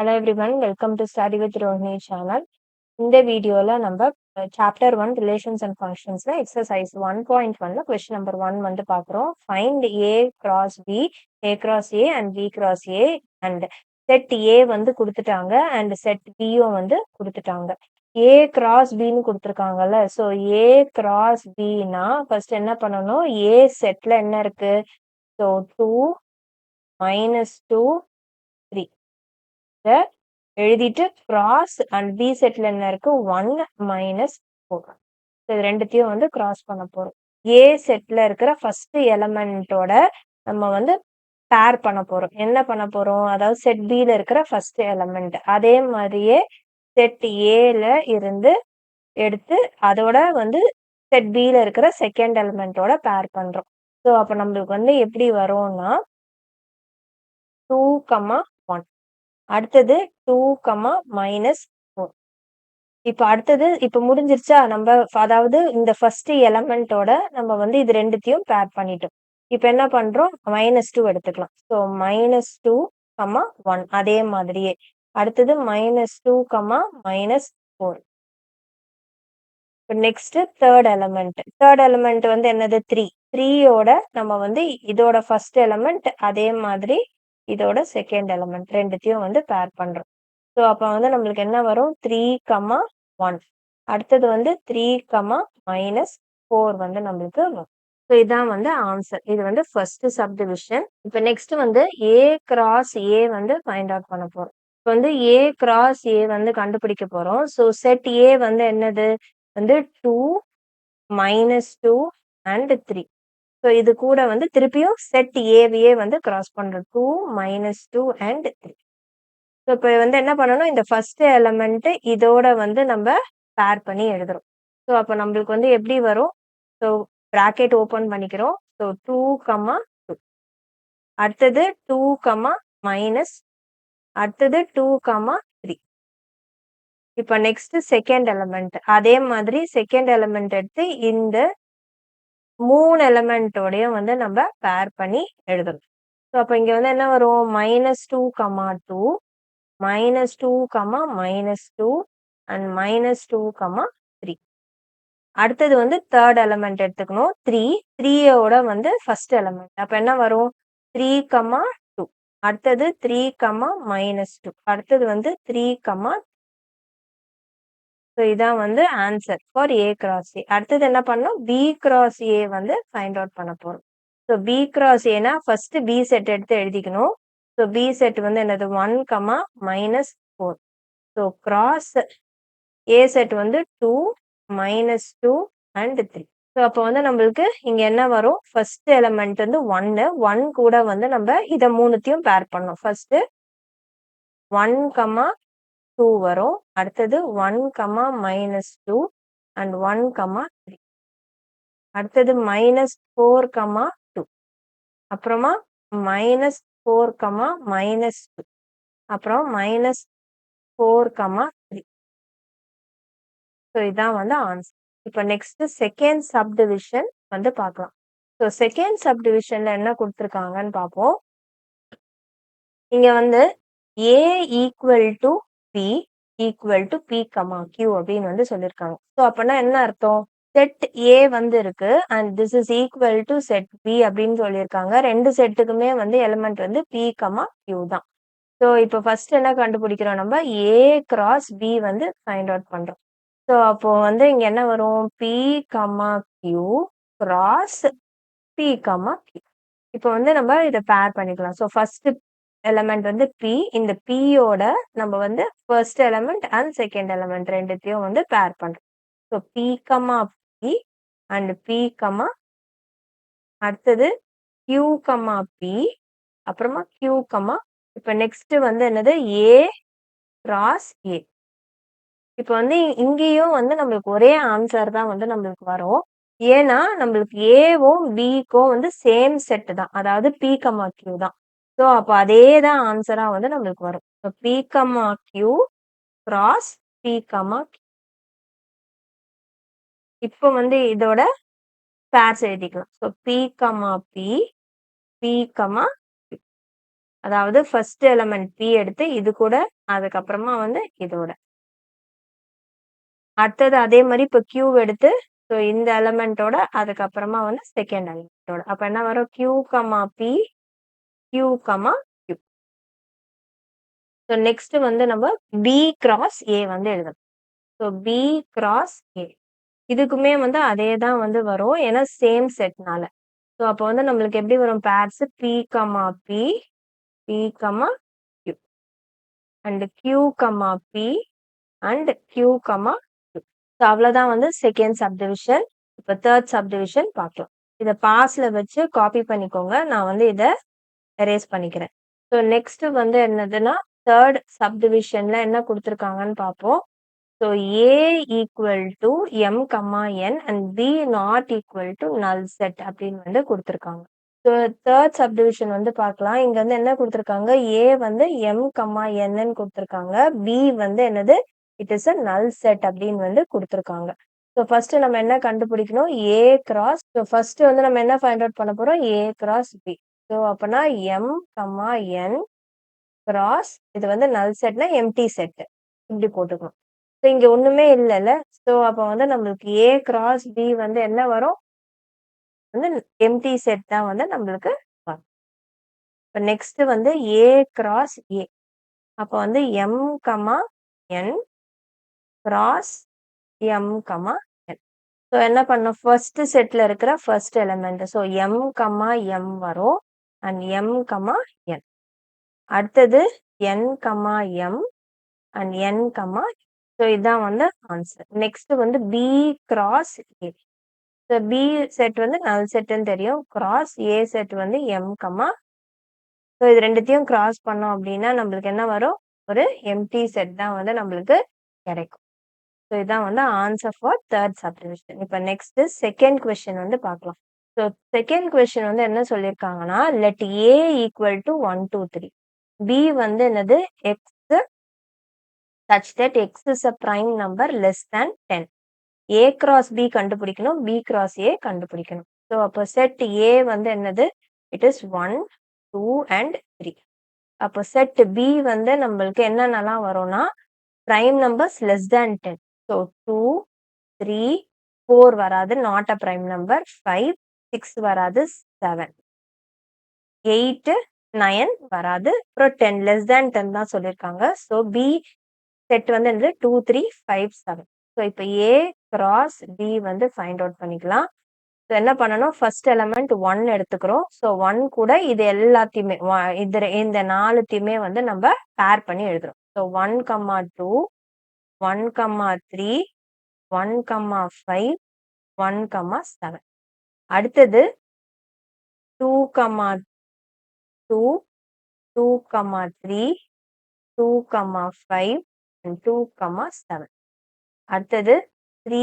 Hello everyone, welcome to Study with Rohini channel. இந்த வீடியோல நம்ம சாப்டர் 1 ரிலேஷன்ஸ் அண்ட் ஃபங்க்ஷன்ஸ்ல எக்ஸசைஸ் 1.1ல கொஸ்டின் நம்பர் 1 வந்து பார்க்குறோம். Find A cross B, A cross A and B cross A and set A வந்து கொடுத்துட்டாங்க and set பியும் வந்து கொடுத்துட்டாங்க. ஏ கிராஸ் பின்னு கொடுத்துருக்காங்கல்ல, ஸோ ஏ கிராஸ் பின்னா ஃபர்ஸ்ட் என்ன பண்ணணும், ஏ செட்ல என்ன இருக்கு, ஸோ 2 -2 3 எழுதிட்டு கிராஸ் அண்ட் பி செட்ல என்ன இருக்கு 1 -4. இது ரெண்டுத்தையும் வந்து கிராஸ் பண்ண போறோம். ஏ செட்ல இருக்கிற ஃபர்ஸ்ட் எலமெண்டோட நம்ம வந்து பேர் பண்ண போறோம். என்ன பண்ண போறோம், அதாவது செட் பில இருக்கிற ஃபர்ஸ்ட் எலமெண்ட் அதே மாதிரியே செட் ஏல இருந்து எடுத்து அதோட வந்து செட் பில இருக்கிற செகண்ட் எலமெண்டோட பேர் பண்றோம். ஸோ அப்ப நம்மளுக்கு வந்து எப்படி வரும்னா 2, 1. அடுத்தது 2, -4. இப்ப அடுத்தது இப்ப முடிஞ்சிருச்சா, நம்ம அதாவது இந்த ஃபர்ஸ்ட் எலமெண்டோட நம்ம வந்து இது ரெண்டுத்தையும் பேர் பண்ணிட்டோம். இப்ப என்ன பண்றோம், -2 எடுத்துக்கலாம். ஸோ -2, 1 அதே மாதிரியே அடுத்தது -2, -4. நெக்ஸ்ட் தேர்ட் எலமெண்ட் வந்து என்னது 3. 3யோட நம்ம வந்து இதோட ஃபர்ஸ்ட் எலமெண்ட் அதே மாதிரி இதோட செகண்ட் எலமெண்ட் ரெண்டுத்தையும் வந்து பேர் பண்றோம். ஸோ அப்ப வந்து நம்மளுக்கு என்ன வரும், 3, 1. அடுத்தது வந்து 3, -4 வந்து நம்மளுக்கு வரும். ஸோ இதான் வந்து ஆன்சர். இது வந்து ஃபர்ஸ்ட் சப்டிவிஷன். இப்ப நெக்ஸ்ட் வந்து ஏ கிராஸ் ஏ வந்து ஃபைண்ட் அவுட் பண்ண போறோம். இப்போ வந்து ஏ கிராஸ் ஏ வந்து கண்டுபிடிக்க போறோம். ஸோ செட் ஏ வந்து என்னது வந்து 2, -2 அண்ட் 3. ஸோ இது கூட வந்து திருப்பியும் செட் ஏவையே வந்து கிராஸ் பண்றோம். 2, -2 அண்ட் 3. ஸோ இப்போ வந்து என்ன பண்ணணும், இந்த ஃபர்ஸ்ட் எலமெண்ட் இதோட வந்து நம்ம பேர் பண்ணி எழுதுறோம். ஸோ அப்போ நம்மளுக்கு வந்து எப்படி வரும், ஸோ பிராக்கெட் ஓப்பன் பண்ணிக்கிறோம். ஸோ 2, 2. அடுத்தது 2, மைனஸ் அடுத்தது 2, 3. இப்போ நெக்ஸ்ட் செகண்ட் எலமெண்ட் அதே மாதிரி செகண்ட் எலமெண்ட் எடுத்து இந்த 3 எலமெண்டோடையும் வந்து நம்ம பேர் பண்ணி எழுதணும். ஸோ அப்போ இங்க வந்து என்ன வரும், -2, 2, -2, -2 அண்ட் -2, 3. அடுத்தது வந்து தேர்ட் எலமெண்ட் எடுத்துக்கணும் 3. 3யோட வந்து ஃபர்ஸ்ட் எலமெண்ட் அப்ப என்ன வரும் 3, 2. அடுத்தது 3, -2. அடுத்தது வந்து 3, ஸோ இதான் வந்து ஆன்சர் ஃபார் ஏ கிராஸ் ஏ. அடுத்தது என்ன பண்ணோம், பி கிராஸ் ஏ வந்து ஃபைண்ட் அவுட் பண்ண போறோம். ஸோ பி கிராஸ் ஏனா ஃபர்ஸ்ட் பி செட் எடுத்து எழுதிக்கணும். ஸோ பி செட் வந்து என்னது 1, -4. ஸோ கிராஸ் ஏ செட் வந்து 2, -2 அண்ட் 3. ஸோ அப்போ வந்து நம்மளுக்கு இங்க என்ன வரும், ஃபர்ஸ்ட் எலமெண்ட் வந்து 1 கூட வந்து நம்ம இதை மூணுத்தையும் பேர் பண்ணோம். ஃபர்ஸ்ட் 1, 2 வரும். அடுத்தது 1, -2 அண்ட் 1, 3. அடுத்தது -4, 2. அப்புறமா -4, -2. அப்புறம் -4, 3. ஸோ இதான் வந்து ஆன்சர். இப்போ நெக்ஸ்ட் செகண்ட் சப்டிவிஷன் வந்து பார்க்கலாம். ஸோ செகண்ட் சப்டிவிஷன்ல என்ன கொடுத்துருக்காங்கன்னு பார்ப்போம். இங்க வந்து A equal to B equal to P, Q அப்படின்னு வந்து சொல்லியிருக்காங்க. ஸோ அப்படின்னா என்ன அர்த்தம், செட் ஏ வந்து இருக்கு and this is equal to set B அப்படின்னு சொல்லியிருக்காங்க. ரெண்டு செட்டுக்குமே வந்து எலிமெண்ட் வந்து பி, கியூ தான். ஸோ இப்போ ஃபர்ஸ்ட் என்ன கண்டுபிடிக்கிறோம், நம்ம ஏ கிராஸ் பி வந்து ஃபைண்ட் அவுட் பண்றோம். ஸோ அப்போ வந்து இங்க என்ன வரும், P, Q cross P, Q. இப்போ வந்து நம்ம இதை பேர் பண்ணிக்கலாம். ஸோ ஃபர்ஸ்ட் எலமெண்ட் வந்து பி, இந்த பியோட நம்ம வந்து first element and second element ரெண்டுத்தையும் வந்து பேர் பண்றோம். So P, B and B, அடுத்தது கியூ, பி அப்புறமா கியூ, இப்போ நெக்ஸ்ட் வந்து என்னது ஏ கிராஸ் ஏ. இப்போ வந்து இங்கேயும் வந்து நம்மளுக்கு ஒரே ஆன்சர் தான் வந்து நம்மளுக்கு வரும். ஏன்னா நம்மளுக்கு ஏவும் பிக்கும் வந்து சேம் செட் தான், அதாவது பி, கியூ தான். ஸோ அப்போ அதே தான் ஆன்சரா வந்து நம்மளுக்கு வரும். So P, Q cross P, இப்போ வந்து இதோட பேர்ஸ் எழுதிக்கலாம். ஸோ பி, பி, பி, அதாவது ஃபர்ஸ்ட் எலிமெண்ட் P எடுத்து இது கூட, அதுக்கப்புறமா வந்து இதோட. அடுத்தது அதே மாரி இப்ப Q எடுத்து, ஸோ இந்த எலிமெண்டோட, அதுக்கப்புறமா வந்து செகண்ட் எலிமெண்டோட. அப்ப என்ன வரும்? Q, P, Q, Q. So next வந்து நம்ம B கிராஸ் A வந்து எழுதணும். So B cross A. இதுக்குமே வந்து அதே தான் வந்து வரும். ஏன்னா சேம் செட்னால. ஸோ அப்போ வந்து நம்மளுக்கு எப்படி வரும் pairs P, P, P, Q. And Q, P and Q, Q. So அவ்வளோதான் வந்து செகண்ட் சப்டிவிஷன். இப்போ தேர்ட் சப்டிவிஷன் பார்க்கலாம். இதை பாஸ்ல வச்சு காப்பி பண்ணிக்கோங்க. நான் வந்து இதை எரேஸ் பண்ணிக்கிறேன். ஸோ நெக்ஸ்ட் வந்து என்னதுன்னா தேர்ட் சப்டிவிஷன்ல என்ன கொடுத்துருக்காங்கன்னு பார்ப்போம். So A equal to M, N and B not equal to நல் செட் அப்படின்னு வந்து கொடுத்துருக்காங்க. ஸோ தேர்ட் சப்டிவிஷன் வந்து பார்க்கலாம். இங்க வந்து என்ன கொடுத்துருக்காங்க? A வந்து M, N கொடுத்துருக்காங்க. B வந்து என்னது? இட் இஸ் அ நல் செட் அப்படின்னு வந்து கொடுத்துருக்காங்க. ஸோ ஃபர்ஸ்ட் நம்ம என்ன கண்டுபிடிக்கணும்? A cross. ஸோ ஃபர்ஸ்ட் வந்து நம்ம என்ன ஃபைண்ட் அவுட் பண்ண போறோம்? A cross B. ஸோ அப்பனா M, N கிராஸ் இது வந்து நல் செட்னா எம்டி செட் இப்படி போட்டுக்கணும். ஸோ இங்க ஒண்ணுமே இல்லைல்ல. ஸோ அப்ப வந்து நம்மளுக்கு A கிராஸ் B வந்து என்ன வரும்? வந்து எம்டி செட் தான் வந்து நம்மளுக்கு வரும். இப்போ நெக்ஸ்ட் வந்து A கிராஸ் A. அப்போ வந்து M, N cross M, N. So என்ன பண்ணும்? ஃபர்ஸ்ட் செட்ல இருக்கிற first element. So M, M வரும் அண்ட் M, N. அடுத்தது N, M and N, so இதுதான் வந்து ஆன்சர். நெக்ஸ்ட் வந்து B cross A. So B set வந்து நல் செட்னு தெரியும். கிராஸ் A செட் வந்து M, ஸோ இது ரெண்டுத்தையும் கிராஸ் பண்ணோம் அப்படின்னா நம்மளுக்கு என்ன வரும்? ஒரு எம்டி செட் தான் வந்து நம்மளுக்கு கிடைக்கும். ஸோ இதுதான் வந்து ஆன்சர் ஃபார் தேர்ட் சப்டிவிஷன். இப்போ நெக்ஸ்ட் செகண்ட் கொஸ்டின் வந்து பார்க்கலாம். ஸோ செகண்ட் கொஸ்டின் வந்து என்ன சொல்லியிருக்காங்கன்னா let A equal to 1, 2, 3. B வந்து என்னது? X such that X is a prime number less than 10. A cross B கண்டுபிடிக்கணும். B cross A கண்டுபிடிக்கணும். ஸோ அப்போ செட் A வந்து என்னது? It is 1, 2 and 3. அப்போ செட் B வந்து நம்மளுக்கு என்னென்னலாம் வரும்னா prime numbers less than 10. So 2, 3, 4 வராது, not a prime number. 5, 6 வராது, 7, 8, 9 வராது, அப்புறம் 10 less than 10 தான் சொல்லியிருக்காங்க. ஸோ B செட் வந்து என்னது? 2, 3, 5, 7. ஸோ இப்போ A கிராஸ் B வந்து ஃபைண்ட் அவுட் பண்ணிக்கலாம். ஸோ என்ன பண்ணணும்? ஃபர்ஸ்ட் எலிமெண்ட் 1 எடுத்துக்கிறோம். ஸோ 1 கூட இது எல்லாத்தையுமே இந்த 4த்தையுமே வந்து நம்ம பேர் பண்ணி எழுதுறோம். ஸோ 1, 2, 1, 3, 1, 5, 1, 7. அடுத்தது 2, 2, 2, 3, 2, 5 and 2, 7. அடுத்தது 3,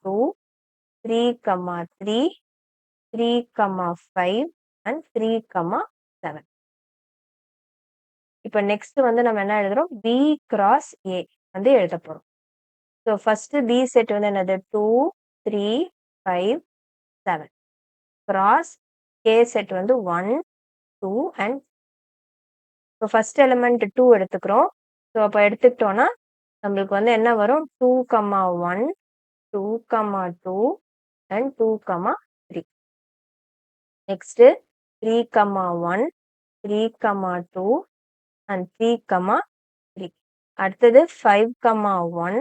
2, 3, 3, 3, 5 and 3, 7. இப்போ நெக்ஸ்ட் வந்து நம்ம என்ன எழுதுறோம்? B கிராஸ் A வந்து எழுத போறோம். ஸோ ஃபர்ஸ்ட் B செட் வந்து என்னது? 2, 3, 5, 7 கிராஸ் A செட் வந்து 1, 2 and இப்போ ஃபர்ஸ்ட் எலிமெண்ட் 2 எடுத்துக்கிறோம். ஸோ அப்போ எடுத்துக்கிட்டோம்னா நம்மளுக்கு வந்து என்ன வரும்? 2, 1, 2, 2 and 2, 3. Next 3, 1, 3, 2 and 3, 3. அடுத்தது 5, 1,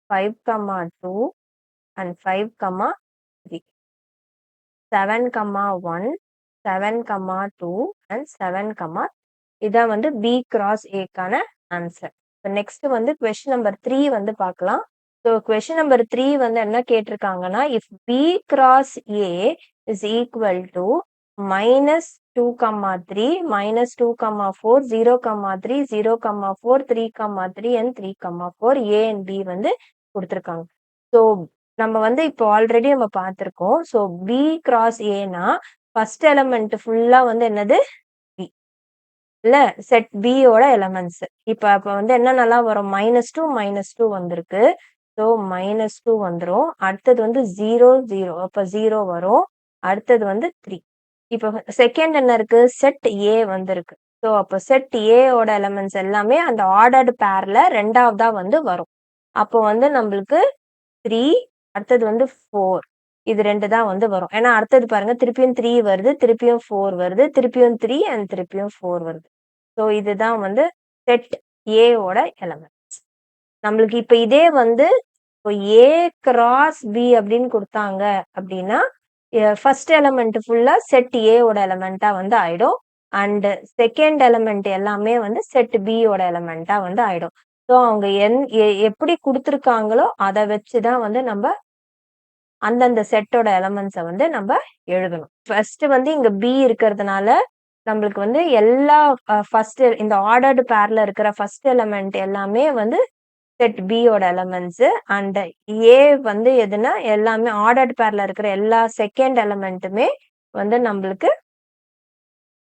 5, 2 and 5, 3. 7, 1, 7, 2 and 7, இதான் வந்து B கிராஸ் Aக்கான ஆன்சர். நெக்ஸ்ட் வந்து கொஸ்டின் நம்பர் 3 வந்து பார்க்கலாம். ஸோ கொஸ்டின் நம்பர் 3 வந்து என்ன கேட்டிருக்காங்கன்னா if B cross A is equal to -2, 3, -2, 4, 0, 3, 0, 4, 3, 3 and 3, 4 A and B வந்து கொடுத்துருக்காங்க. ஸோ நம்ம வந்து இப்போ ஆல்ரெடி நம்ம பார்த்துருக்கோம். ஸோ B கிராஸ் ஏனா ஃபர்ஸ்ட் எலிமெண்ட் ஃபுல்லா வந்து என்னது? B இல்ல செட் B ஓட எலிமெண்ட்ஸ். அப்ப வந்து என்னென்னலாம் வரும்? -2, -2 வந்திருக்கு. ஸோ -2 வந்துரும். அடுத்தது வந்து 0, 0 அப்ப 0 வரும். அடுத்தது வந்து 3. இப்போ செகண்ட் என்ன இருக்கு? செட் A வந்திருக்கு. ஸோ அப்போ செட் ஏயோட எலமெண்ட்ஸ் எல்லாமே அந்த ஆர்டர்டு பேர்ல 2வதா வந்து வரும். அப்போ வந்து நம்மளுக்கு 3 அடுத்தது வந்து 4 இது 2 தான் வந்து வரும். ஏன்னா அடுத்தது பாருங்க திருப்பியும் 3 வருது, திருப்பியும் 4 வருது, திருப்பியும் 3 அண்ட் திருப்பியும் 4 வருது. ஸோ இதுதான் வந்து செட் ஏவோட எலமெண்ட்ஸ். நம்மளுக்கு இப்ப இதே வந்து இப்போ ஏ கிராஸ் பி அப்படின்னு கொடுத்தாங்க அப்படின்னா ஃபர்ஸ்ட் எலமெண்ட் ஃபுல்லா செட் ஏவோட எலமெண்டா வந்து ஆயிடும். அண்ட் செகண்ட் எலமெண்ட் எல்லாமே வந்து செட் பியோட எலமெண்டா வந்து ஆயிடும். ஸோ அவங்க எப்படி கொடுத்துருக்காங்களோ அதை வச்சுதான் வந்து நம்ம அந்தந்த செட்டோட எலமெண்ட்ஸை வந்து நம்ம எழுதணும். ஃபர்ஸ்ட் வந்து இங்க பி இருக்கிறதுனால நம்மளுக்கு வந்து எல்லா ஃபர்ஸ்ட் இந்த ஆர்டர்டு பேர்ல இருக்கிற ஃபர்ஸ்ட் எலமெண்ட் எல்லாமே வந்து செட் பியோட எலமெண்ட்ஸ் அண்ட் ஏ வந்து எதுனா எல்லாமே ஆர்டர்டு பேர்ல இருக்கிற எல்லா செகண்ட் எலமெண்ட்டுமே வந்து நம்மளுக்கு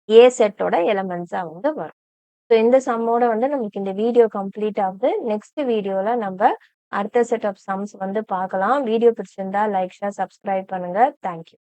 ஏ செட்டோட எலமெண்ட்ஸா வந்து வரும். ஸோ இந்த சம்மோட வந்து நமக்கு இந்த வீடியோ கம்ப்ளீட் ஆகுது. நெக்ஸ்ட் வீடியோல நம்ம அடுத்த செட் ஆஃப் சம்ஸ் வந்து பார்க்கலாம். வீடியோ பிடிச்சிருந்தா லைக், ஷேர், சப்ஸ்கிரைப் பண்ணுங்க. தேங்க்யூ.